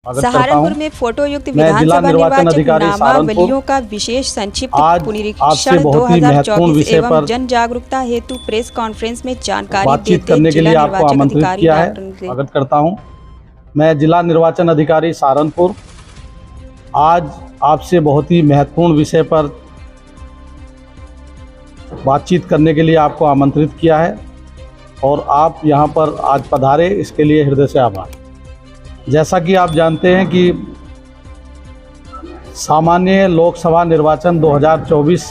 सहारनपुर में फोटोयुक्त विधानसभा निर्वाचन नामावलियों का विशेष संक्षिप्त पुनरीक्षण 2024 एवं जन जागरूकता हेतु प्रेस कॉन्फ्रेंस में जानकारी देते करने के लिए आपको आमंत्रित किया है। स्वागत करता हूं। मैं जिला निर्वाचन अधिकारी सहारनपुर आज आपसे बहुत ही महत्वपूर्ण विषय पर बातचीत करने के लिए आपको आमंत्रित किया है और आप यहां पर आज पधारे, इसके लिए हृदय से आभार। जैसा कि आप जानते हैं कि सामान्य लोकसभा निर्वाचन 2024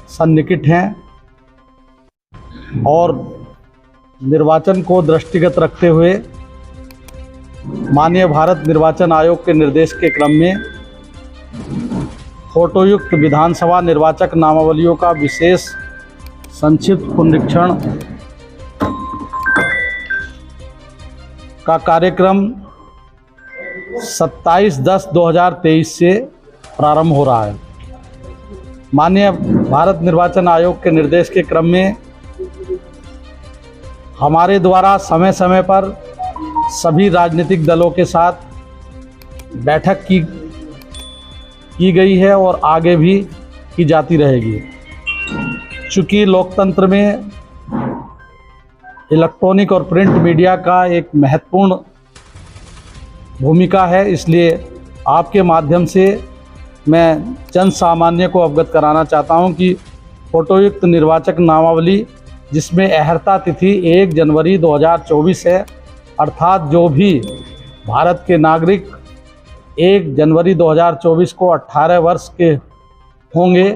सन्निकट हैं और निर्वाचन को दृष्टिगत रखते हुए माननीय भारत निर्वाचन आयोग के निर्देश के क्रम में फोटोयुक्त विधानसभा निर्वाचक नामावलियों का विशेष संक्षिप्त पुनरीक्षण का कार्यक्रम 27/10/2023 से प्रारंभ हो रहा है। माननीय भारत निर्वाचन आयोग के निर्देश के क्रम में हमारे द्वारा समय समय पर सभी राजनीतिक दलों के साथ बैठक की गई है और आगे भी की जाती रहेगी। चूँकि लोकतंत्र में इलेक्ट्रॉनिक और प्रिंट मीडिया का एक महत्वपूर्ण भूमिका है, इसलिए आपके माध्यम से मैं जन सामान्य को अवगत कराना चाहता हूं कि फोटोयुक्त निर्वाचक नामावली जिसमें अहर्ता तिथि 1 जनवरी 2024 है, अर्थात जो भी भारत के नागरिक 1 जनवरी 2024 को 18 वर्ष के होंगे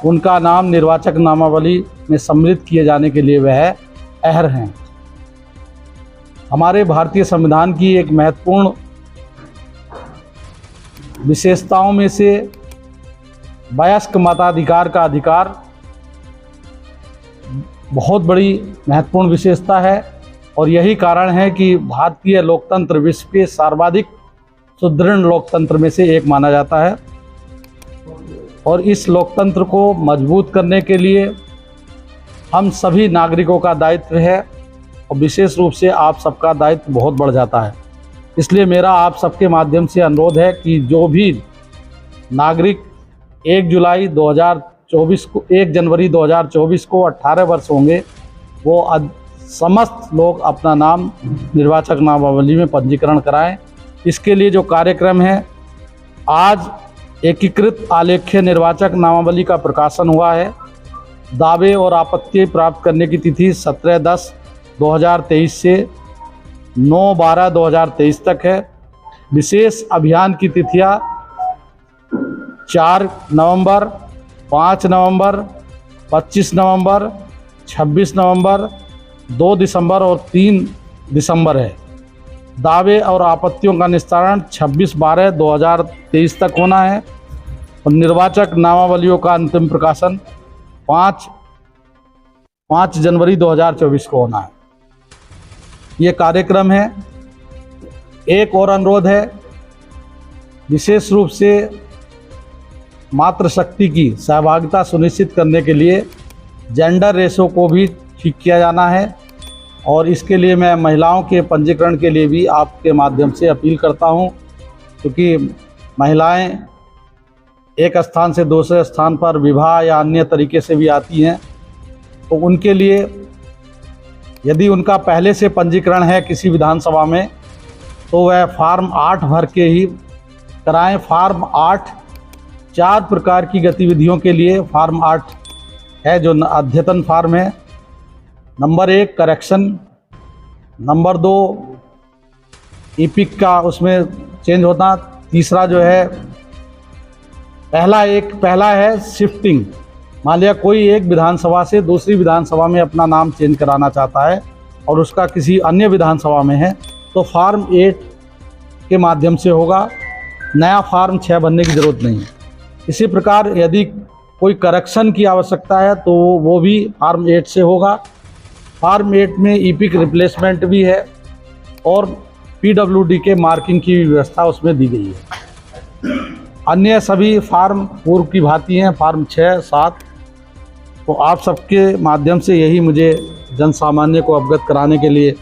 उनका नाम निर्वाचक नामावली में सम्मिलित किए जाने के लिए वह अहर हैं। हमारे भारतीय संविधान की एक महत्वपूर्ण विशेषताओं में से वयस्क मताधिकार का अधिकार बहुत बड़ी महत्वपूर्ण विशेषता है और यही कारण है कि भारतीय लोकतंत्र विश्व के सर्वाधिक सुदृढ़ लोकतंत्र में से एक माना जाता है और इस लोकतंत्र को मजबूत करने के लिए हम सभी नागरिकों का दायित्व है और विशेष रूप से आप सबका दायित्व बहुत बढ़ जाता है। इसलिए मेरा आप सबके माध्यम से अनुरोध है कि जो भी नागरिक 1 जनवरी 2024 को 18 वर्ष होंगे वो समस्त लोग अपना नाम निर्वाचक नामावली में पंजीकरण कराएं। इसके लिए जो कार्यक्रम है, आज एकीकृत आलेख्य निर्वाचक नामावली का प्रकाशन हुआ है। दावे और आपत्ति प्राप्त करने की तिथि 17/10/2023 से 9/12/2023 तक है। विशेष अभियान की तिथियां 4 नवंबर, 5 नवंबर, 25 नवंबर, 26 नवंबर, 2 दिसंबर और 3 दिसंबर है। दावे और आपत्तियों का निस्तारण 26/12/2023 तक होना है और निर्वाचक नामावलियों का अंतिम प्रकाशन 5 जनवरी 2024 को होना है। ये कार्यक्रम है। एक और अनुरोध है, विशेष रूप से मातृशक्ति की सहभागिता सुनिश्चित करने के लिए जेंडर रेशो को भी ठीक किया जाना है और इसके लिए मैं महिलाओं के पंजीकरण के लिए भी आपके माध्यम से अपील करता हूं, क्योंकि महिलाएं एक स्थान से दूसरे स्थान पर विवाह या अन्य तरीके से भी आती हैं, तो उनके लिए यदि उनका पहले से पंजीकरण है किसी विधानसभा में तो वह फॉर्म 8 भर के ही कराएं। फॉर्म 8 4 प्रकार की गतिविधियों के लिए फॉर्म 8 है जो अद्यतन फॉर्म है। नंबर 1 करेक्शन, नंबर 2 ईपिक का उसमें चेंज होता, तीसरा जो है पहला है शिफ्टिंग। मान लिया कोई एक विधानसभा से दूसरी विधानसभा में अपना नाम चेंज कराना चाहता है और उसका किसी अन्य विधानसभा में है तो फॉर्म 8 के माध्यम से होगा, नया फॉर्म 6 भरने की ज़रूरत नहीं है। इसी प्रकार यदि कोई करेक्शन की आवश्यकता है तो वो भी फॉर्म 8 से होगा। फॉर्म 8 में ईपिक रिप्लेसमेंट भी है और PWD के मार्किंग की व्यवस्था उसमें दी गई है। अन्य सभी फार्म पूर्व की भांति हैं, फॉर्म 6, 7। तो आप सबके माध्यम से यही मुझे जन सामान्य को अवगत कराने के लिए